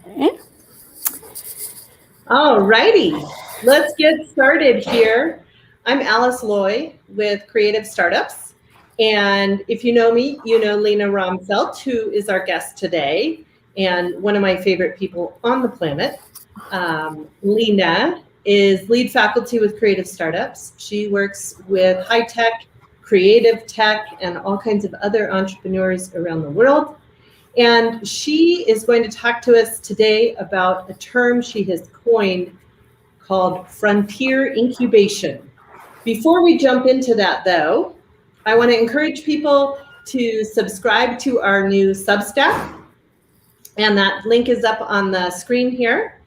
Okay. All righty, let's get started here. I'm Alice Loy with Creative Startups. And if you know me, you know Lena Romfelt, who is our guest today and one of my favorite people on the planet. Lena is lead faculty with Creative Startups. She works with high tech, creative tech, and all kinds of other entrepreneurs around the world. And she is going to talk to us today about a term she has coined called Frontier Incubation. Before we jump into that, though, I want to encourage people to subscribe to our new Substack. And that link is up on the screen here.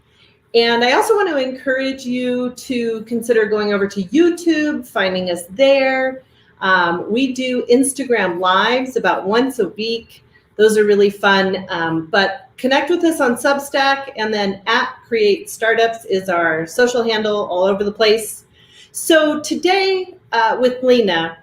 And I also want to encourage you to consider going over to YouTube, finding us there. We do Instagram Lives about once a week. Those are really fun, but connect with us on Substack, and then @Create Startups is our social handle all over the place. So today with Lena,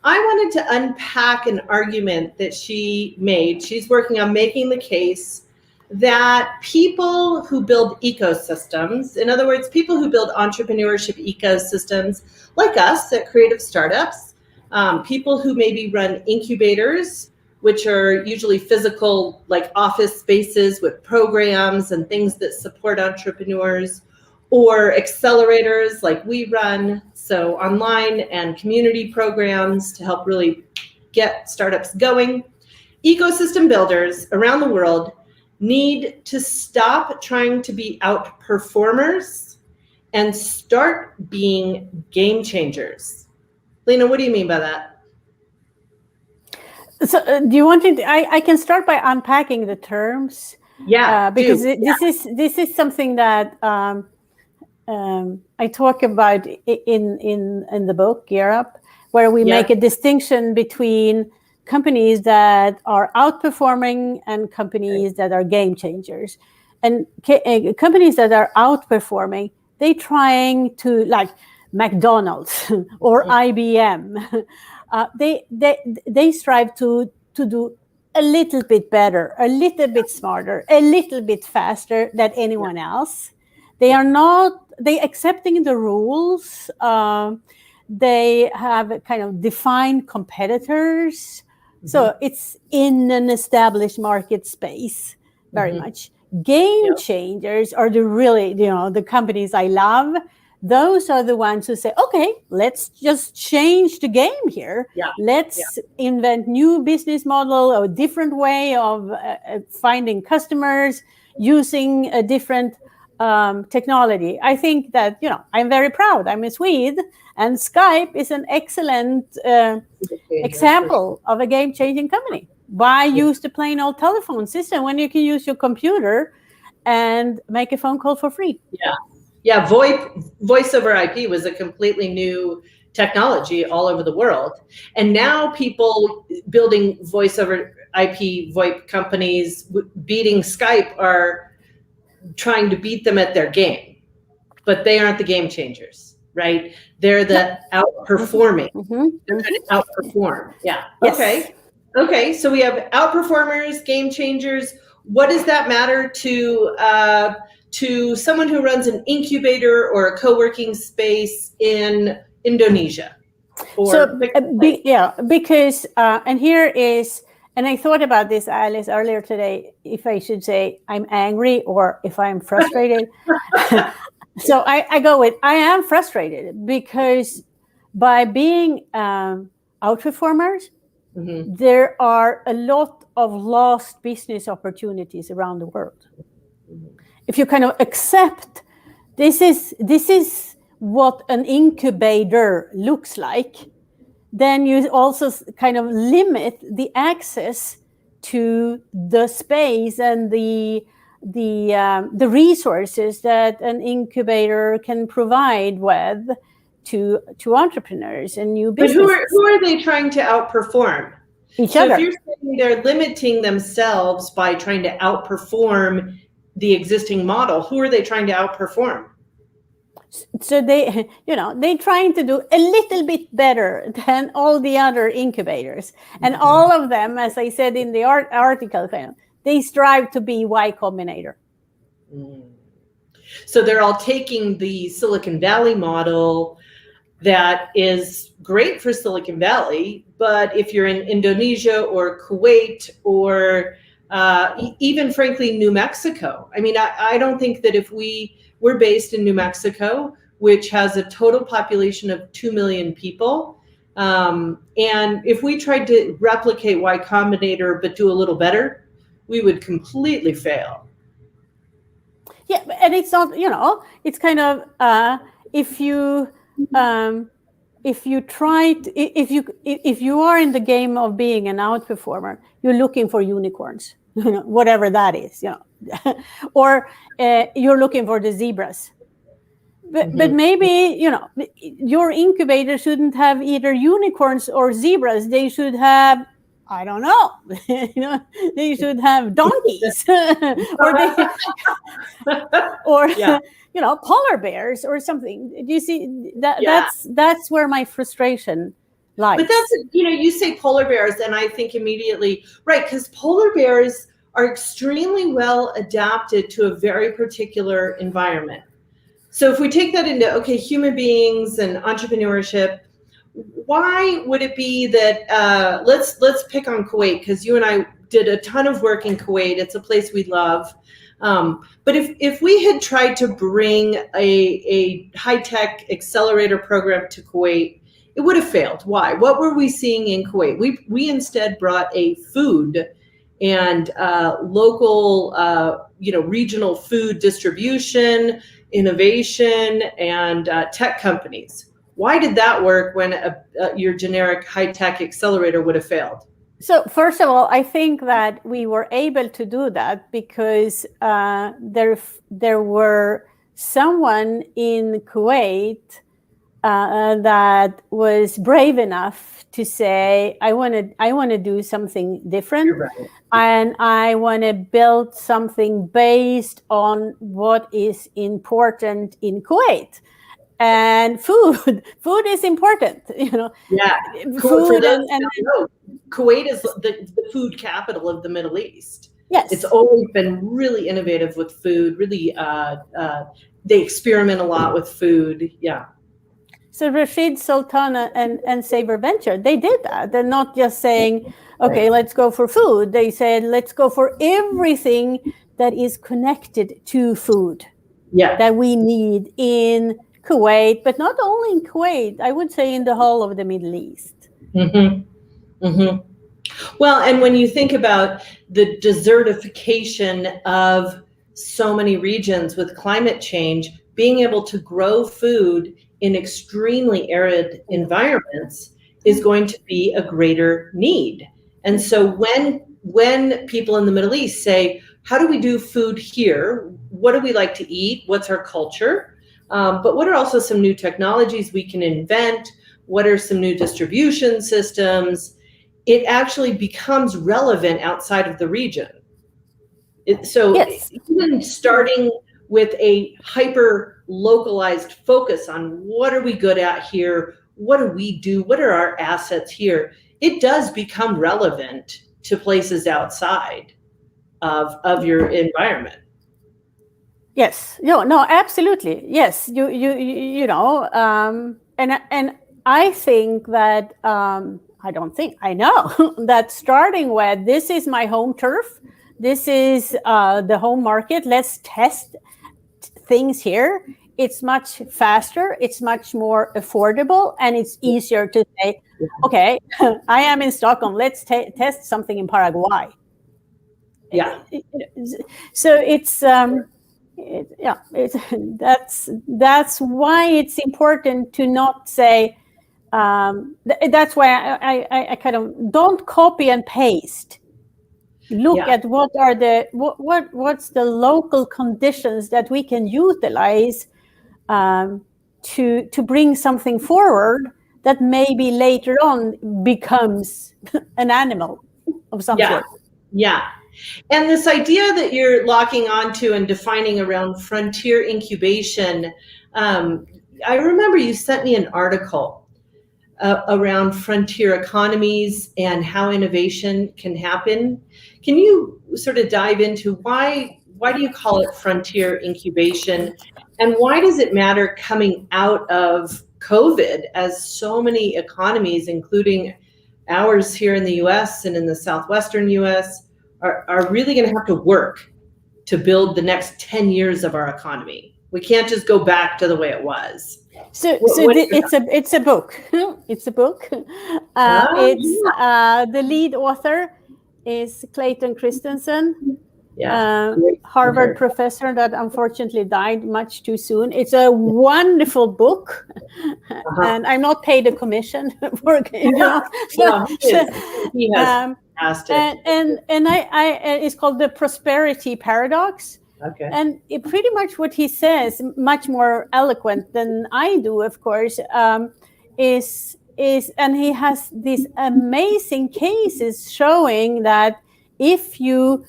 I wanted to unpack an argument that she made. She's working on making the case that people who build ecosystems, in other words, people who build entrepreneurship ecosystems like us at Creative Startups, people who maybe run incubators, which are usually physical, like office spaces with programs and things that support entrepreneurs, or accelerators like we run, so online and community programs to help really get startups going. Ecosystem builders around the world need to stop trying to be outperformers and start being game changers. Lena, what do you mean by that? So do you want to, I can start by unpacking the terms. Yeah, because this is something that I talk about in the book Gear Up, where we make a distinction between companies that are outperforming and companies that are game changers. And companies that are outperforming, they trying to, like McDonald's or IBM, they strive to do a little bit better, a little bit smarter, a little bit faster than anyone else. They accepting the rules. They have kind of defined competitors. So it's in an established market space, very much. Game changers are the companies I love. Those are the ones who say, okay, let's just change the game here. Let's invent new business model or a different way of finding customers using a different technology. I think that, I'm very proud. I'm a Swede, and Skype is an excellent example of a game-changing company. Why use the plain old telephone system when you can use your computer and make a phone call for free? Yeah, voice over IP was a completely new technology all over the world. And now people building voice over IP VoIP companies beating Skype are trying to beat them at their game, but they aren't the game changers, right? They're the outperforming. They're going to outperform. Yeah. Yes. Okay. So we have outperformers, game changers. What does that matter to someone who runs an incubator or a co-working space in Indonesia? Because and here is, and I thought about this, Alice, earlier today, if I should say I'm angry or if I'm frustrated. So I go with, I am frustrated because by being outperformers, there are a lot of lost business opportunities around the world. If you kind of accept this is what an incubator looks like, then you also kind of limit the access to the space and the resources that an incubator can provide with to entrepreneurs and new businesses. But who are they trying to outperform? Each other. If you're saying they're limiting themselves by trying to outperform the existing model, who are they trying to outperform? So they trying to do a little bit better than all the other incubators, and all of them, as I said in the article, they strive to be Y Combinator. So they're all taking the Silicon Valley model that is great for Silicon Valley, but if you're in Indonesia or Kuwait or even frankly New Mexico, I mean, I don't think that if we're based in New Mexico, which has a total population of 2 million people, and if we tried to replicate Y Combinator but do a little better, we would completely fail. Yeah, and it's not, it's kind of if you are in the game of being an outperformer, you're looking for unicorns, whatever that is, or you're looking for the zebras. But maybe, your incubator shouldn't have either unicorns or zebras. They should have, I don't know, they should have donkeys or polar bears or something. Do you see that? Yeah. That's where my frustration lies. But that's, you say polar bears, and I think immediately, right, because polar bears are extremely well adapted to a very particular environment. So if we take that into, human beings and entrepreneurship, why would it be that, let's pick on Kuwait, because you and I did a ton of work in Kuwait. It's a place we love. But if we had tried to bring a high-tech accelerator program to Kuwait, it would have failed. Why? What were we seeing in Kuwait? We instead brought a food and local, regional food distribution, innovation, and tech companies. Why did that work when your generic high-tech accelerator would have failed? So first of all, I think that we were able to do that because there were someone in Kuwait that was brave enough to say, I want to do something different, right, and I want to build something based on what is important in Kuwait. And food is important, Yeah, food and Kuwait is the food capital of the Middle East. Yes, it's always been really innovative with food. Really, they experiment a lot with food. Yeah. So Rashid, Sultana, and Sabre Venture, they did that. They're not just saying, okay, let's go for food. They said, let's go for everything that is connected to food. Yeah. That we need in Kuwait, but not only in Kuwait, I would say in the whole of the Middle East. Well, and when you think about the desertification of so many regions with climate change, being able to grow food in extremely arid environments is going to be a greater need. And so when people in the Middle East say, how do we do food here? What do we like to eat? What's our culture? But what are also some new technologies we can invent? What are some new distribution systems? It actually becomes relevant outside of the region. Yes. Even starting with a hyper localized focus on what are we good at here? What do we do? What are our assets here? It does become relevant to places outside of your environment. Yes, no, absolutely. Yes, and I think that I know that starting with, this is my home turf, this is the home market, let's test things here. It's much faster, it's much more affordable, and it's easier to say, okay, I am in Stockholm, let's test something in Paraguay. Yeah. So it's that's why it's important to not say. That's why I kind of don't copy and paste. Look at what are what's the local conditions that we can utilize to bring something forward that maybe later on becomes an animal of some sort. Yeah. And this idea that you're locking onto and defining around frontier incubation, I remember you sent me an article around frontier economies and how innovation can happen. Can you sort of dive into why why do you call it Frontier Incubation? And why does it matter coming out of COVID, as so many economies, including ours here in the US and in the Southwestern US, are really going to have to work to build the next 10 years of our economy? We can't just go back to the way it was. It's a book. It's a book. The lead author is Clayton Christensen, Harvard professor that unfortunately died much too soon. It's a wonderful book, and I'm not paid a commission for he has asked it. And it's called The Prosperity Paradox. Okay. And pretty much what he says, much more eloquent than I do, of course, is and he has these amazing cases showing that if you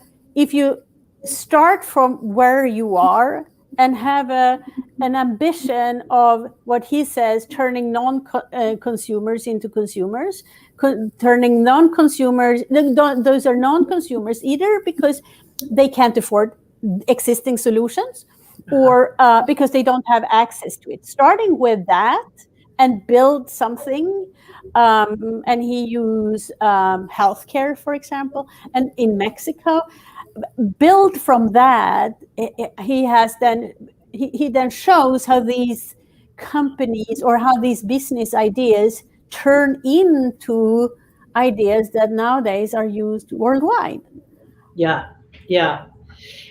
start from where you are and have an ambition of what he says, turning non-consumers into consumers, turning non-consumers, those are non-consumers either because they can't afford existing solutions or because they don't have access to it. Starting with that and build something, and he used healthcare, for example, and in Mexico, build from that. He then shows how these companies or how these business ideas turn into ideas that nowadays are used worldwide. Yeah.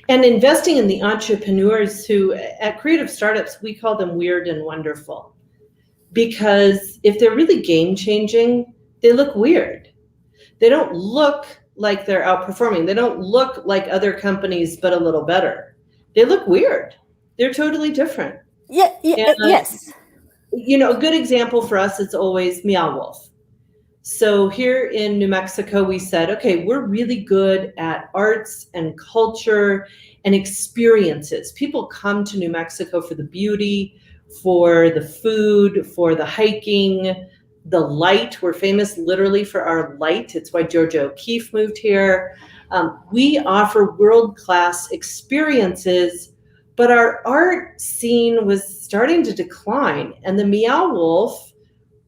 And investing in the entrepreneurs who, at Creative Startups, we call them weird and wonderful. Because if they're really game-changing, they look weird. They don't look like they're outperforming. They don't look like other companies, but a little better. They look weird. They're totally different. Yes. A good example for us is always Meow Wolf. So here in New Mexico, we said, okay, we're really good at arts and culture and experiences. People come to New Mexico for the beauty, for the food, for the hiking, the light. We're famous literally for our light. It's why Georgia O'Keeffe moved here. We offer world-class experiences, but our art scene was starting to decline. And the Meow Wolf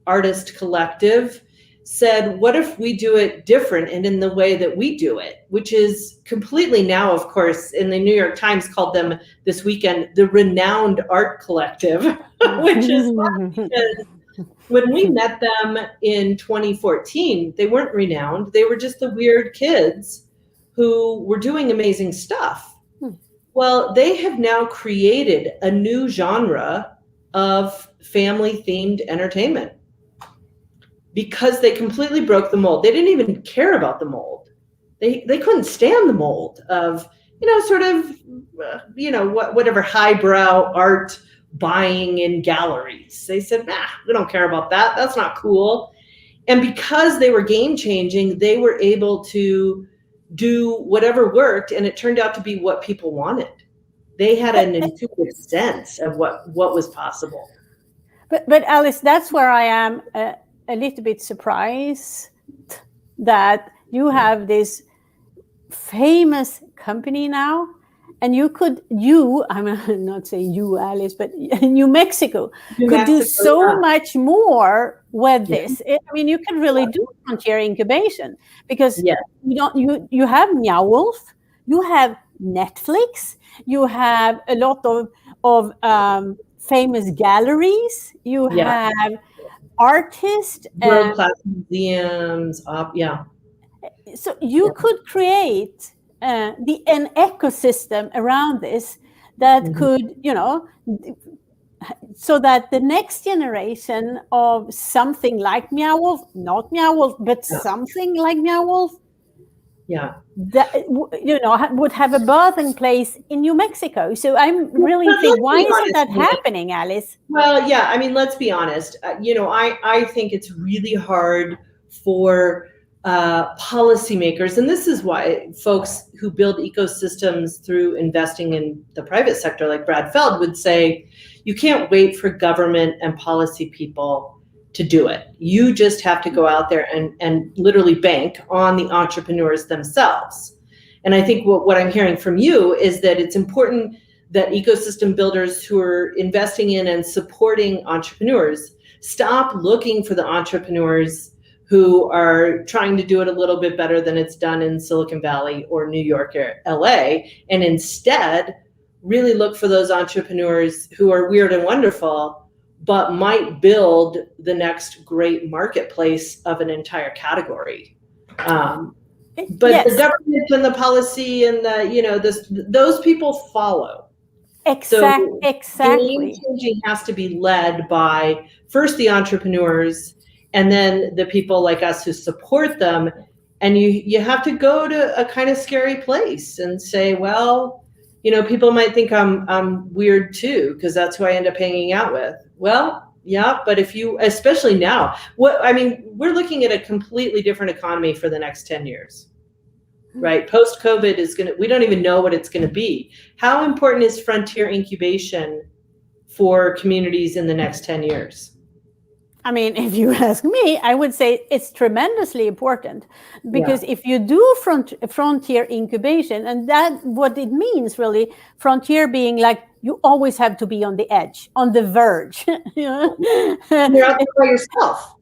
Artist Collective said, what if we do it different and in the way that we do it, which is completely now, of course, in the New York Times called them this weekend, the Renowned Art Collective, which is because when we met them in 2014, they weren't renowned. They were just the weird kids who were doing amazing stuff. Well, they have now created a new genre of family-themed entertainment, because they completely broke the mold. They didn't even care about the mold. They couldn't stand the mold of, whatever highbrow art buying in galleries. They said, we don't care about that. That's not cool. And because they were game changing, they were able to do whatever worked, and it turned out to be what people wanted. They had an intuitive sense of what was possible. But Alice, that's where I am a little bit surprised that you have this famous company now, and I'm not saying you, Alice, but New Mexico could do so much more with this. I mean, you can really do Frontier Incubation because you have Meow Wolf, you have Netflix, you have a lot of famous galleries, you have artists, world-class museums, So you could create an ecosystem around this that could, so that the next generation of something like Meow Wolf, not Meow Wolf, but something like Meow Wolf, that would have a birthing place in New Mexico. So I'm really thinking, why isn't that happening, Alice? Well, I mean, let's be honest. I think it's really hard for policymakers, and this is why folks who build ecosystems through investing in the private sector, like Brad Feld, would say, you can't wait for government and policy people to do it. You just have to go out there and literally bank on the entrepreneurs themselves. And I think what I'm hearing from you is that it's important that ecosystem builders who are investing in and supporting entrepreneurs stop looking for the entrepreneurs who are trying to do it a little bit better than it's done in Silicon Valley or New York or LA, and instead really look for those entrepreneurs who are weird and wonderful, but might build the next great marketplace of an entire category. But yes, the government and the policy and those people follow. Exactly. Game changing has to be led by first the entrepreneurs and then the people like us who support them. And you have to go to a kind of scary place and say, well, people might think I'm weird too, because that's who I end up hanging out with. Well, yeah, but if you, especially now, we're looking at a completely different economy for the next 10 years. Right? Post-COVID we don't even know what it's going to be. How important is Frontier Incubation for communities in the next 10 years? I mean, if you ask me, I would say it's tremendously important, because if you do Frontier Incubation, and that what it means really, Frontier being like, you always have to be on the edge, on the verge. You're out there by yourself.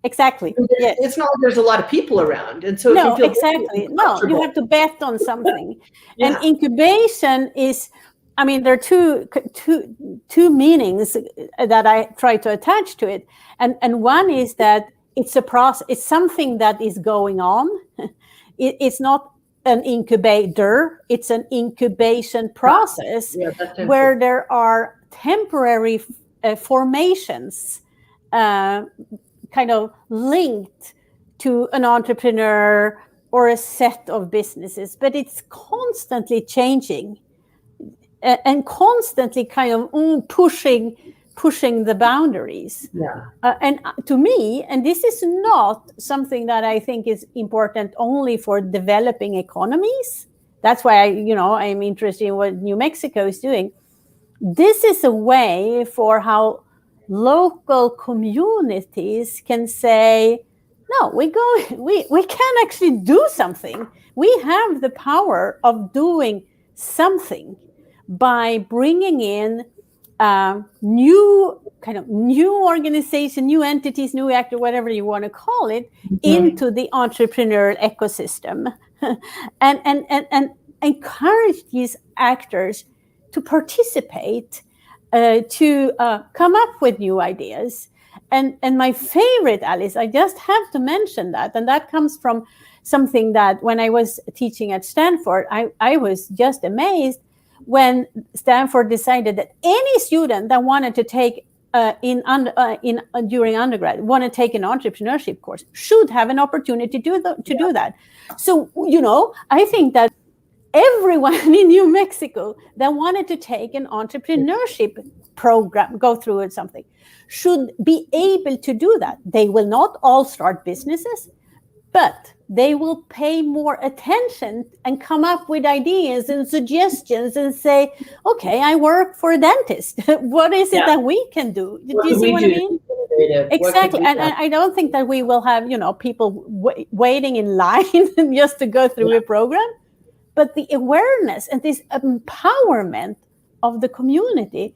Exactly. Yes. It's not like there's a lot of people around. And so no, if you feel exactly. No, you have to bet on something. Yeah. And incubation is, there are two meanings that I try to attach to it. And one is that it's a process, it's something that is going on. It's not an incubator, it's an incubation process where there are temporary formations kind of linked to an entrepreneur or a set of businesses, but it's constantly changing and constantly kind of pushing the boundaries. And to me, and this is not something that I think is important only for developing economies. That's why I'm interested in what New Mexico is doing. This is a way for how local communities can say, no, we can actually do something. We have the power of doing something by bringing in new organization, new entities, new actor, whatever you want to call it, into the entrepreneurial ecosystem, and encourage these actors to participate, to come up with new ideas. And my favorite, Alice, I just have to mention that, and that comes from something that when I was teaching at Stanford, I was just amazed when Stanford decided that any student that wanted to take during undergrad want to take an entrepreneurship course should have an opportunity to do that. So I think that everyone in New Mexico that wanted to take an entrepreneurship program, go through it, something, should be able to do that. They will not all start businesses, but they will pay more attention and come up with ideas and suggestions and say, okay, I work for a dentist. What is it that we can do? Do you see what I mean? Exactly. And I don't think that we will have, people waiting in line just to go through a program. But the awareness and this empowerment of the community,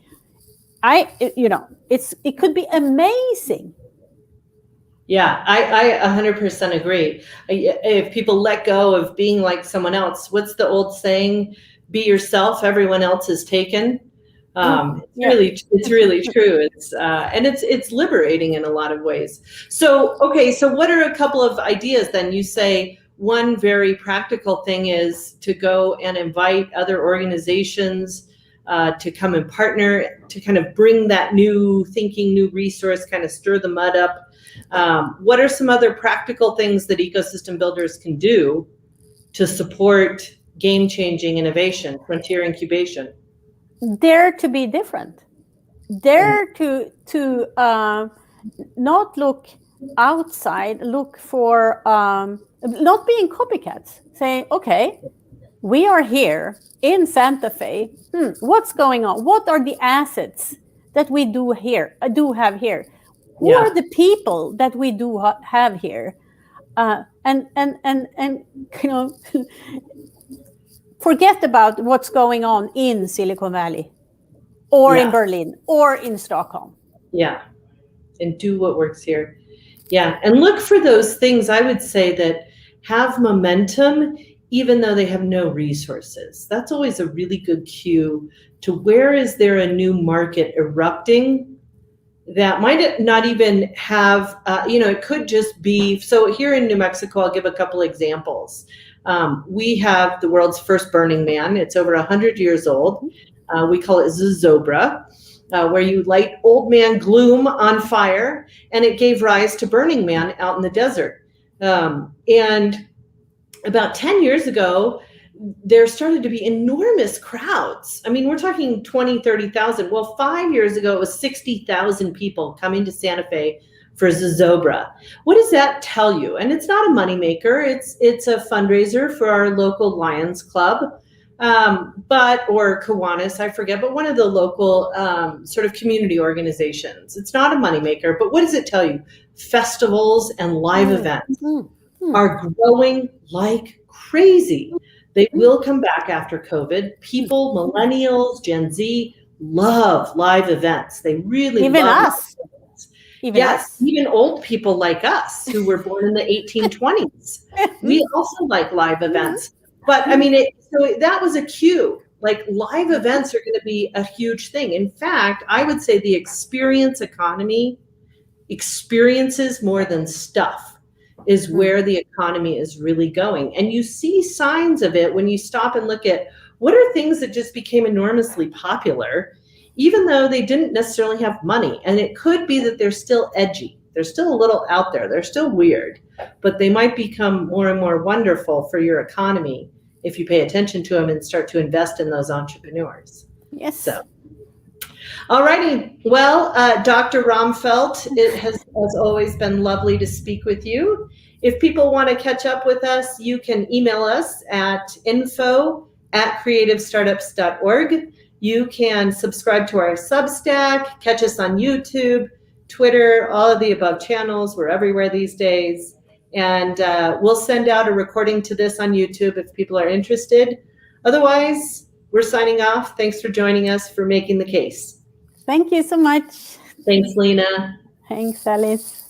it could be amazing. Yeah, I 100% agree. If people let go of being like someone else, what's the old saying? Be yourself, everyone else is taken. It's really true. It's liberating in a lot of ways. So what are a couple of ideas then? You say one very practical thing is to go and invite other organizations to come and partner, to kind of bring that new thinking, new resource, kind of stir the mud up. What are some other practical things that ecosystem builders can do to support game-changing innovation, frontier incubation? Dare to be different. Dare to not look outside, look for, not being copycats, saying, okay, we are here in Santa Fe. What's going on? What are the assets that we do have here? Who are the people that we do have here? And forget about what's going on in Silicon Valley or in Berlin or in Stockholm. Yeah. And do what works here. Yeah. And look for those things, I would say, that have momentum, even though they have no resources. That's always a really good cue to where is there a new market erupting that might not even have, it could just be, so here in New Mexico, I'll give a couple examples. We have the world's first Burning Man. It's over 100 years old. We call it Zozobra, where you light old man gloom on fire, and it gave rise to Burning Man out in the desert. And about 10 years ago, there started to be enormous crowds. I mean, we're talking 20, 30,000. Well, 5 years ago, it was 60,000 people coming to Santa Fe for Zozobra. What does that tell you? And it's not a moneymaker. It's a fundraiser for our local Lions Club, or Kiwanis, I forget, but one of the local sort of community organizations. It's not a moneymaker, but what does it tell you? Festivals and live events are growing like crazy. They will come back after COVID. People, millennials, Gen Z, love live events. They really even love us. Even us. Even old people like us who were born in the 1820s. We also like live events. But I mean, so that was a cue. Like, live events are going to be a huge thing. In fact, I would say the experience economy, experiences more than stuff, is where the economy is really going. And you see signs of it when you stop and look at what are things that just became enormously popular, even though they didn't necessarily have money. And it could be that they're still edgy. They're still a little out there. They're still weird, but they might become more and more wonderful for your economy if you pay attention to them and start to invest in those entrepreneurs. Yes. So. All righty. Well, Dr. Romfeld, it has, as always, been lovely to speak with you. If people want to catch up with us, you can email us at info@creativestartups.org. You can subscribe to our Substack, catch us on YouTube, Twitter, all of the above channels. We're everywhere these days. And we'll send out a recording to this on YouTube if people are interested. Otherwise, we're signing off. Thanks for joining us for Making the Case. Thank you so much. Thanks, Lena. Thanks, Alice.